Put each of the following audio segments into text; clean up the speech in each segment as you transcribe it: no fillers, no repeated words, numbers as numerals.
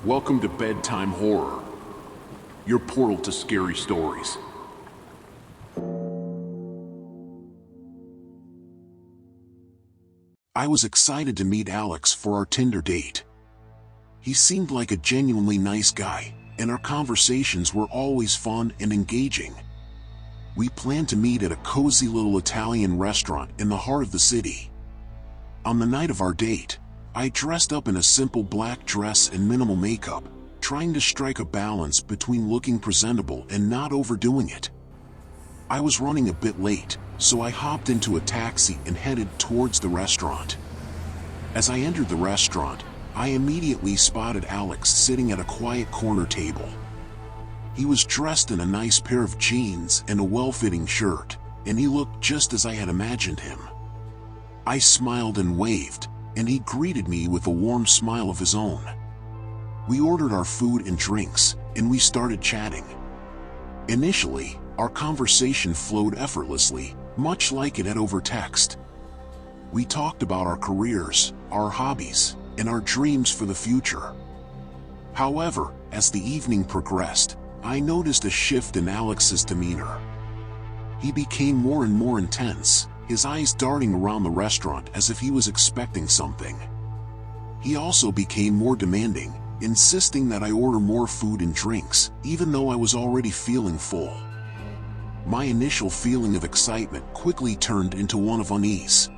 Welcome to Bedtime Horror, your portal to scary stories. I was excited to meet Alex for our Tinder date. He seemed like a genuinely nice guy, and our conversations were always fun and engaging. We planned to meet at a cozy little Italian restaurant in the heart of the city. On the night of our date, I dressed up in a simple black dress and minimal makeup, trying to strike a balance between looking presentable and not overdoing it. I was running a bit late, so I hopped into a taxi and headed towards the restaurant. As I entered the restaurant, I immediately spotted Alex sitting at a quiet corner table. He was dressed in a nice pair of jeans and a well-fitting shirt, and he looked just as I had imagined him. I smiled and waved, and he greeted me with a warm smile of his own. We ordered our food and drinks, and we started chatting. Initially, our conversation flowed effortlessly, much like it had over text. We talked about our careers, our hobbies, and our dreams for the future. However, as the evening progressed, I noticed a shift in Alex's demeanor. He became more and more intense, his eyes darting around the restaurant as if he was expecting something. He also became more demanding, insisting that I order more food and drinks, even though I was already feeling full. My initial feeling of excitement quickly turned into one of unease.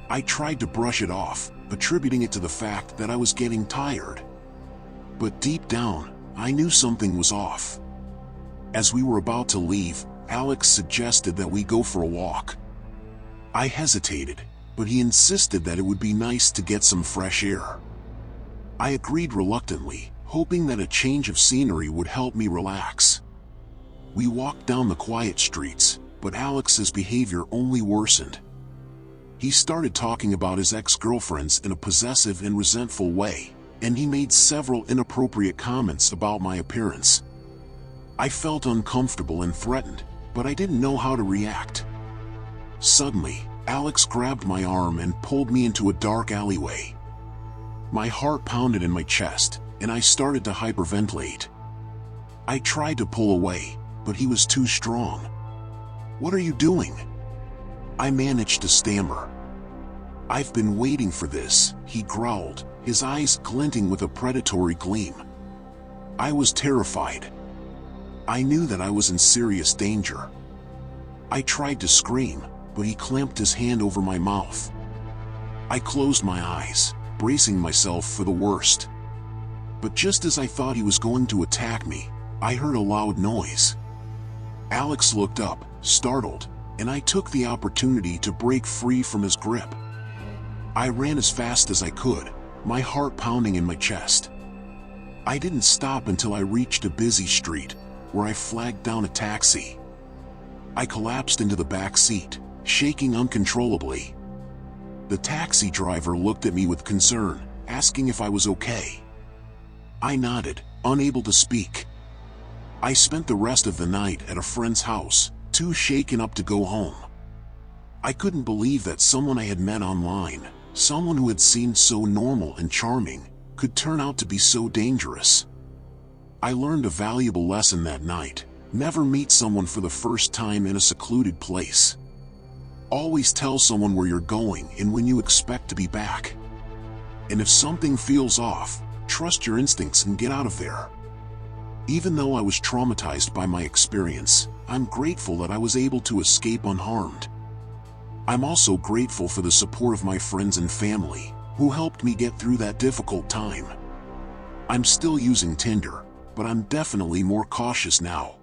I tried to brush it off, attributing it to the fact that I was getting tired. But deep down, I knew something was off. As we were about to leave, Alex suggested that we go for a walk. I hesitated, but he insisted that it would be nice to get some fresh air. I agreed reluctantly, hoping that a change of scenery would help me relax. We walked down the quiet streets, but Alex's behavior only worsened. He started talking about his ex-girlfriends in a possessive and resentful way, and he made several inappropriate comments about my appearance. I felt uncomfortable and threatened, but I didn't know how to react. Suddenly, Alex grabbed my arm and pulled me into a dark alleyway. My heart pounded in my chest, and I started to hyperventilate. I tried to pull away, but he was too strong. "What are you doing?" I managed to stammer. "I've been waiting for this," he growled, his eyes glinting with a predatory gleam. I was terrified. I knew that I was in serious danger. I tried to scream, but he clamped his hand over my mouth. I closed my eyes, bracing myself for the worst. But just as I thought he was going to attack me, I heard a loud noise. Alex looked up, startled, and I took the opportunity to break free from his grip. I ran as fast as I could, my heart pounding in my chest. I didn't stop until I reached a busy street, where I flagged down a taxi. I collapsed into the back seat, shaking uncontrollably. The taxi driver looked at me with concern, asking if I was okay. I nodded, unable to speak. I spent the rest of the night at a friend's house, too shaken up to go home. I couldn't believe that someone I had met online, someone who had seemed so normal and charming, could turn out to be so dangerous. I learned a valuable lesson that night: never meet someone for the first time in a secluded place. Always tell someone where you're going and when you expect to be back. And if something feels off, trust your instincts and get out of there. Even though I was traumatized by my experience, I'm grateful that I was able to escape unharmed. I'm also grateful for the support of my friends and family, who helped me get through that difficult time. I'm still using Tinder, but I'm definitely more cautious now.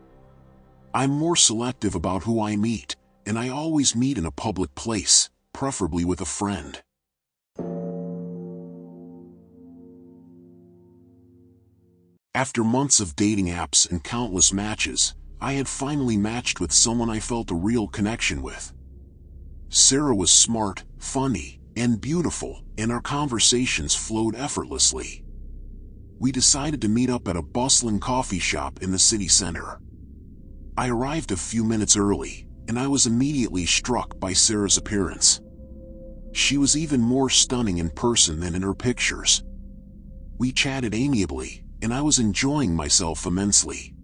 I'm more selective about who I meet, and I always meet in a public place, preferably with a friend. After months of dating apps and countless matches, I had finally matched with someone I felt a real connection with. Sarah was smart, funny, and beautiful, and our conversations flowed effortlessly. We decided to meet up at a bustling coffee shop in the city center. I arrived a few minutes early, and I was immediately struck by Sarah's appearance. She was even more stunning in person than in her pictures. We chatted amiably, and I was enjoying myself immensely.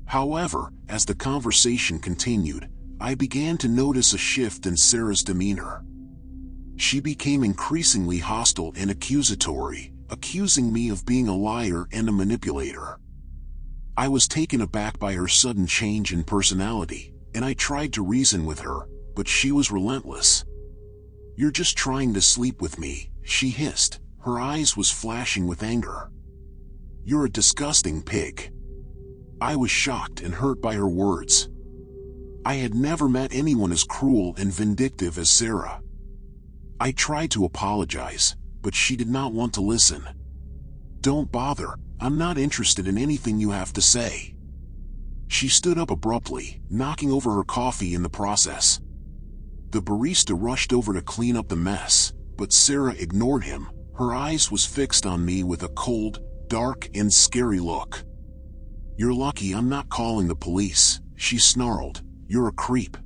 However, as the conversation continued, I began to notice a shift in Sarah's demeanor. She became increasingly hostile and accusatory, accusing me of being a liar and a manipulator. I was taken aback by her sudden change in personality, and I tried to reason with her, but she was relentless. "You're just trying to sleep with me," she hissed. Her eyes was flashing with anger. "You're a disgusting pig." I was shocked and hurt by her words. I had never met anyone as cruel and vindictive as Sarah. I tried to apologize, but she did not want to listen. "Don't bother, I'm not interested in anything you have to say." She stood up abruptly, knocking over her coffee in the process. The barista rushed over to clean up the mess, but Sarah ignored him. Her eyes was fixed on me with a cold, dark, and scary look. "You're lucky I'm not calling the police," she snarled. "You're a creep."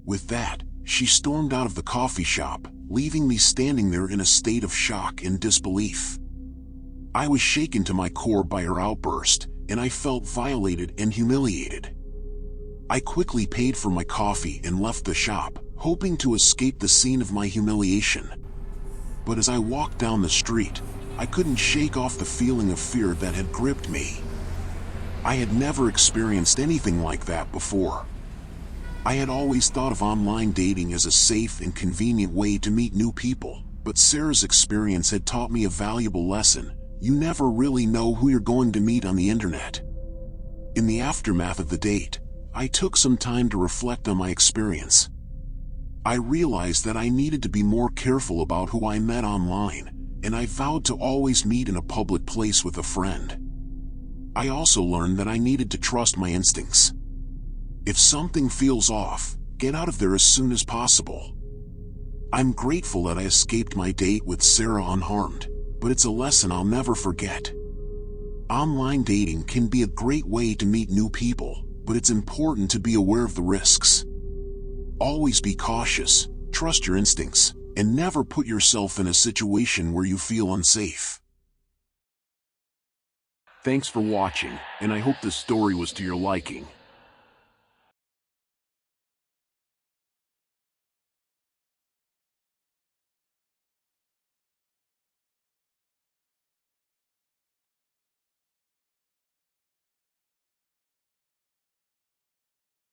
With that, she stormed out of the coffee shop, leaving me standing there in a state of shock and disbelief. I was shaken to my core by her outburst, and I felt violated and humiliated. I quickly paid for my coffee and left the shop, hoping to escape the scene of my humiliation. But as I walked down the street, I couldn't shake off the feeling of fear that had gripped me. I had never experienced anything like that before. I had always thought of online dating as a safe and convenient way to meet new people, but Sarah's experience had taught me a valuable lesson. You never really know who you're going to meet on the internet. In the aftermath of the date, I took some time to reflect on my experience. I realized that I needed to be more careful about who I met online, and I vowed to always meet in a public place with a friend. I also learned that I needed to trust my instincts. If something feels off, get out of there as soon as possible. I'm grateful that I escaped my date with Sarah unharmed, but it's a lesson I'll never forget. Online dating can be a great way to meet new people, but it's important to be aware of the risks. Always be cautious, trust your instincts, and never put yourself in a situation where you feel unsafe. Thanks for watching, and I hope this story was to your liking.